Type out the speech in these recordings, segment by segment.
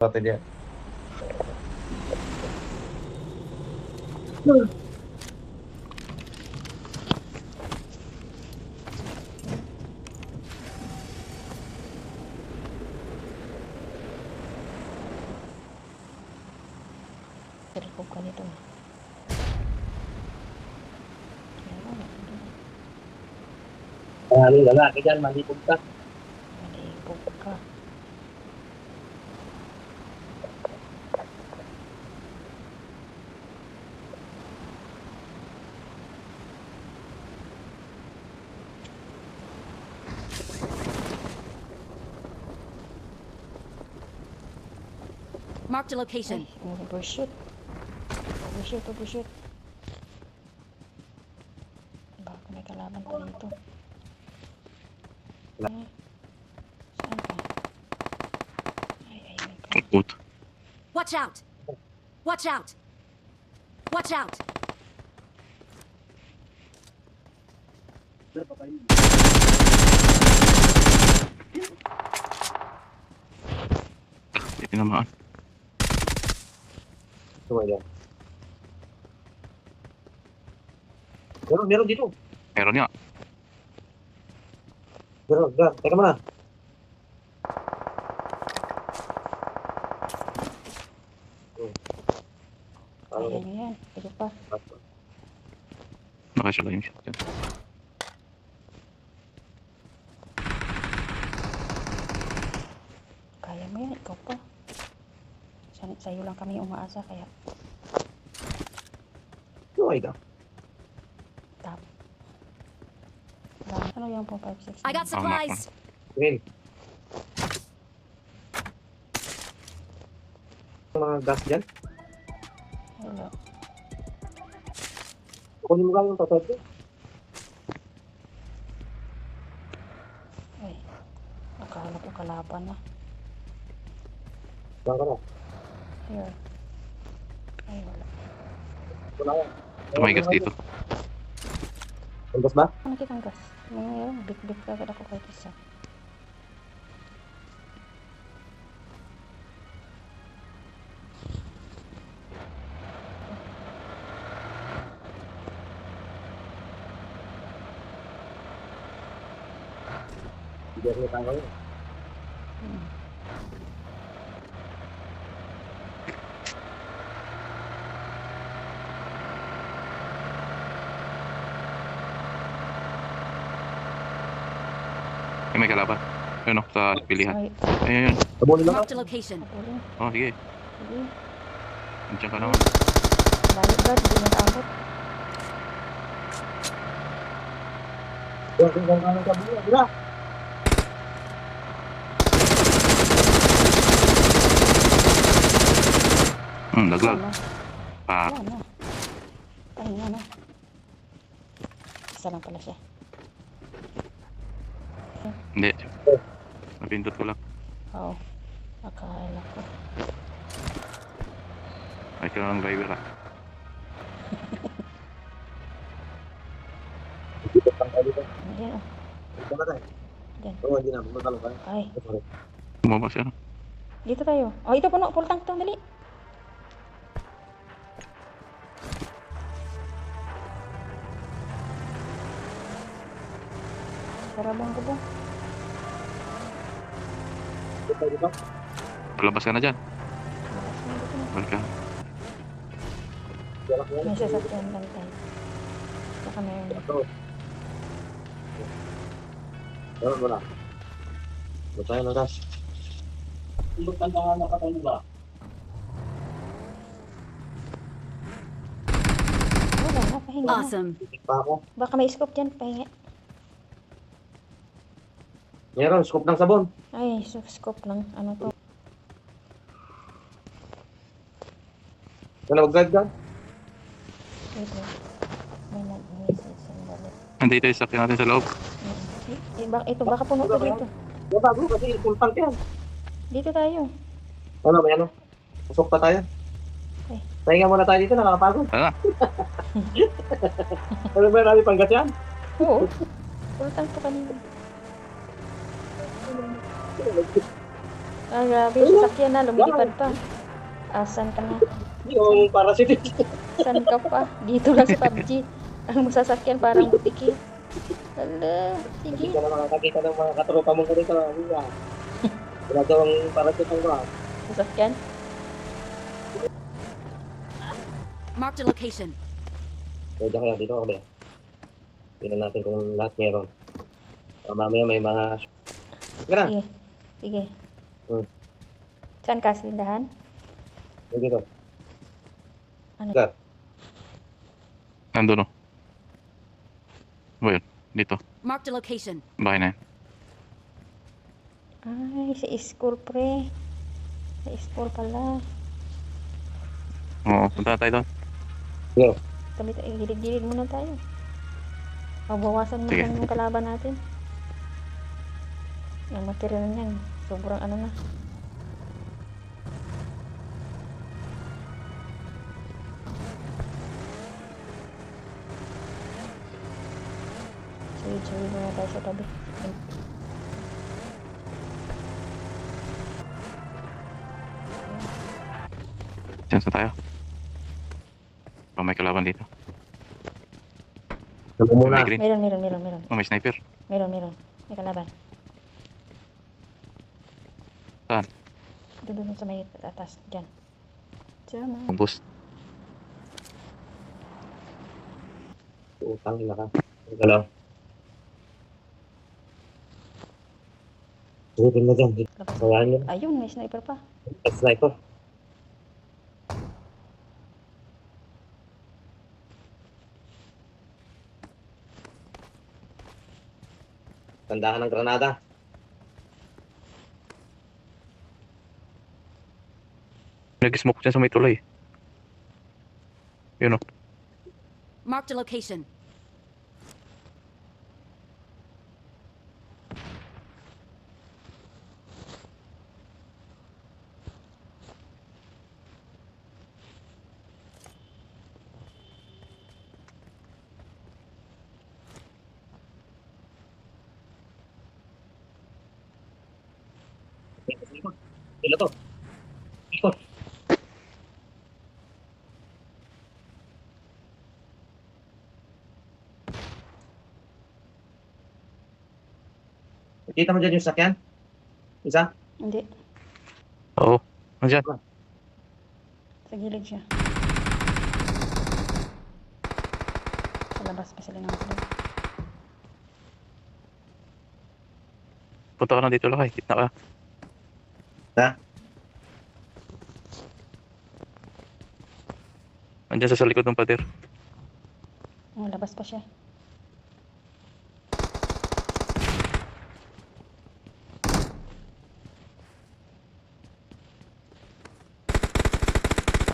Natin yan. Terkop ka nito. Maraming lalaki dyan, malipog ka. Malipog ka. Marked a location. Ay, overshoot. Overshoot, overshoot. Baka may kalaban pa dito. Ay, saan ka? Ay, may ka. Puta. Watch out! Watch out! Watch out! Tinamaan. Tuwa yan. Meron dito. Meron nga. Meron, dyan. Teka muna. Ayan yan. Ito pa. Nakasala yung shotgun. Kaya mo yan. Ikaw pa. Sa'yo lang kami umaasa. Kaya Tuwa ka. tap. Ano yung po 5, 6? I got supplies! Green. Mga gas dyan. Wala. Kunin mo lang yung tatay ko. Ay. Akala ko kalaban na. Saan ka na? Here. Ay, wala. Wala yan. May gas dito. Ang gas ba? Ano kitang gas? Ngayon, bit-bit ka agad ako kahit isa. Hindi ako tayo yun. May kalaban. Ayun o, sa pilihan. Ay, Ayun. Abulin lang Marked a location. patuloy. Oh, sige. Sige. Andiyan ka naman. Balik ba? Hindi nag-abot. Kung gano'n ka buhay, di ba? Naglag. Ano? Ah, Ano? Pahinga na. Isa lang pala siya. hindi. Napindot ko lang. Oo. Akala ko. Ay, ka lang driver ah. Dito lang tayo dito. Ayan oh. Dito na tayo. Diyan. Oo, hindi na. Magtalong ka. Ay, Sorry. Bumaba siya no? dito tayo. Oh, ito puno. Full tank to. Dali. Sarabang ko ba? Dito tayo dito. Palabas ka na dyan. Lakas na dito na. Balik ka. Wala ko yan. May sasakyan lang tayo. Saka meron. Ito. Meron mo na. Ito tayo ng gas. Wala na. Pahinga na. Awesome. Pa ako. Baka may scope dyan. Pahinga. Meron, scoop ng sabon. Ay, scope lang. Ano to? Wala, mag-drive ka. Wait lang. May nag-message. Sandali. Nandito yung sakyan natin sa loob. Ito, baka puno to dito. Wala, bro, kasi full tank yan. Dito tayo. Ano, may ano? Usok pa tayo. Okay. Pahinga muna tayo dito, nakakapagod. Tara na. Ano ba namin panggas yan? Oo. Full tank to kanina. Ah, grabe. Yung sasakyan na, lumilipad pa. Asan ka na? Yung parasite. Saan ka pa? Dito lang sa PUBG. Ang sasakyan parang butiki. Hala, Hindi sige. ka na makakakita ng mga katropa mo ganito. Ginagawang parasite ang ba? Sasakyan? Marked a location. Pwede kaya dito ako ba? Tingnan natin kung lahat meron. Mamaya may mga... Sige na. Sige. Sige. Hmm. Saan ka? Sindahan? Dito. Ano? Sir. Nandun, oh. Ba yun? Dito. Marked a location. Bahay na yan. Ay, sa school, pre. Sa school pala. Oo, punta na tayo doon. Sige. Kami tayo, gilid-gilid muna tayo. Mabawasan mo Sige. lang yung kalaban natin. Yung material niyan, sobrang ano na. Sige, muna tayo sa tabi. Diyan sa tayo. Oh, may kalaban dito. Sabi muna. May green. Meron. Oh, may sniper. Meron. May kalaban. Saan? Doon sa may atas. Diyan. Diyan. Boost. Utang ina ka. Ito lang. Subukin mo dyan. Sayang yun. Ayun, may sniper pa. Sniper. Tandaan ng granada. Nag-smoke dyan sa may tulay. Yun, oh. Marked a location. Sila to. Ikot. Kita mo dyan yung sakyan? Isa? Hindi. Oo. Nandiyan. Sa gilid siya. Sa labas pa sila ng sila. Punta ka na dito, Lakay. Kitna ka. Ha? Nandiyan sa likod ng pader. Oh, labas pa siya.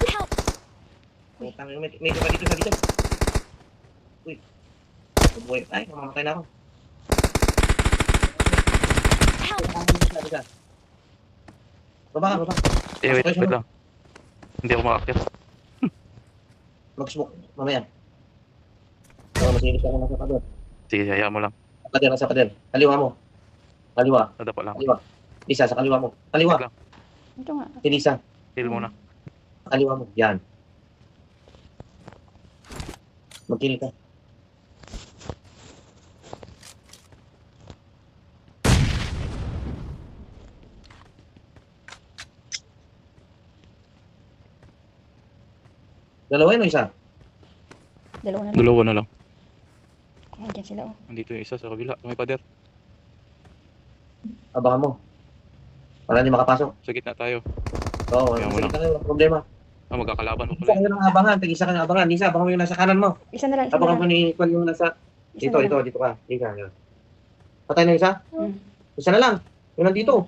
Help! May iba dito sa likod. Uy. Buhay. Ay, mamamatay na ako. Help! Baba ka, baba. Wait lang. Hindi ako makakit. Mag-smoke. Mamaya. Masinip ka na sa pader. Sige, hayaan mo lang. Sa pader. Kaliwa mo. Kaliwa. Nadapa lang. Kaliwa. Isa sa kaliwa mo. Kaliwa. Wait lang. Ito nga. Tinisa. Heal muna. Sa kaliwa mo. Yan. Mag-kill ka. Dalawa yun o isa? Dalawa na lang. Dalawa na lang. Ayan, dyan sila oh. Nandito yung isa sa kabila. Sa may pader. Abangan mo. Para hindi makapasok. Sa gitna tayo. Oo, Kaya mo sige lang. ka walang problema. Ah, magkakalaban mo Isa pala. kayo ng abangan, tig-isa ka ng abangan. Isa, abangan mo yung nasa kanan mo. Isa na lang. Abangan mo ni Kwan yung nasa... Isa Dito, na lang. dito ka. Dito ka. Yan. Patay na isa? Hmm. Isa na lang. Yung nandito.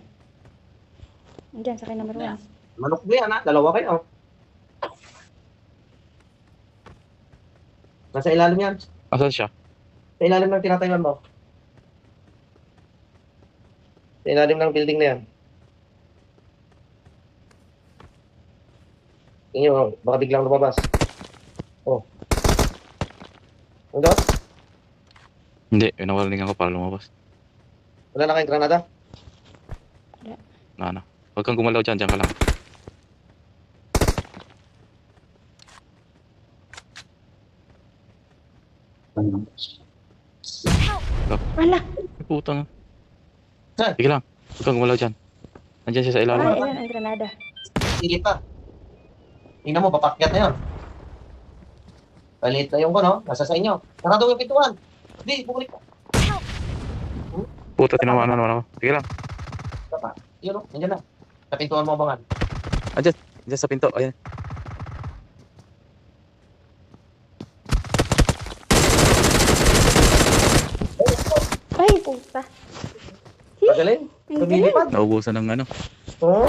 Diyan, sa akin number 1. Manok mo yan ha. Dalawa kayo. Nasa ilalim yan. Asan siya? Sa ilalim ng tinatayuan mo. Sa ilalim ng building na yan. Inyo, baka biglang lumabas. Oh. Ano? Hindi. Pinawalingan ko para lumabas. Wala na kayong granada? Na. Huwag kang gumalaw dyan, dyan ka lang. Wala. Ay, putang. Saan? Sige lang. Huwag kang gumalaw dyan. Nandiyan siya sa Ay, ilalim. ayan ang granada. Sige pa. Tingnan mo, papakyat na yun. Palit na yung ko, no? Nasa sa inyo. Nakadong yung pintuan. Hindi, bumalik ka. Puta, tinamaan na naman ako. Sige lang. Pa. Yun, no? Nandiyan na. Sa pintuan mo, abangan. Diyan sa pinto. Ayan. Ay, puta. Magaling. Ang galing. Lumilipad. Naubusan ng ano. Oh.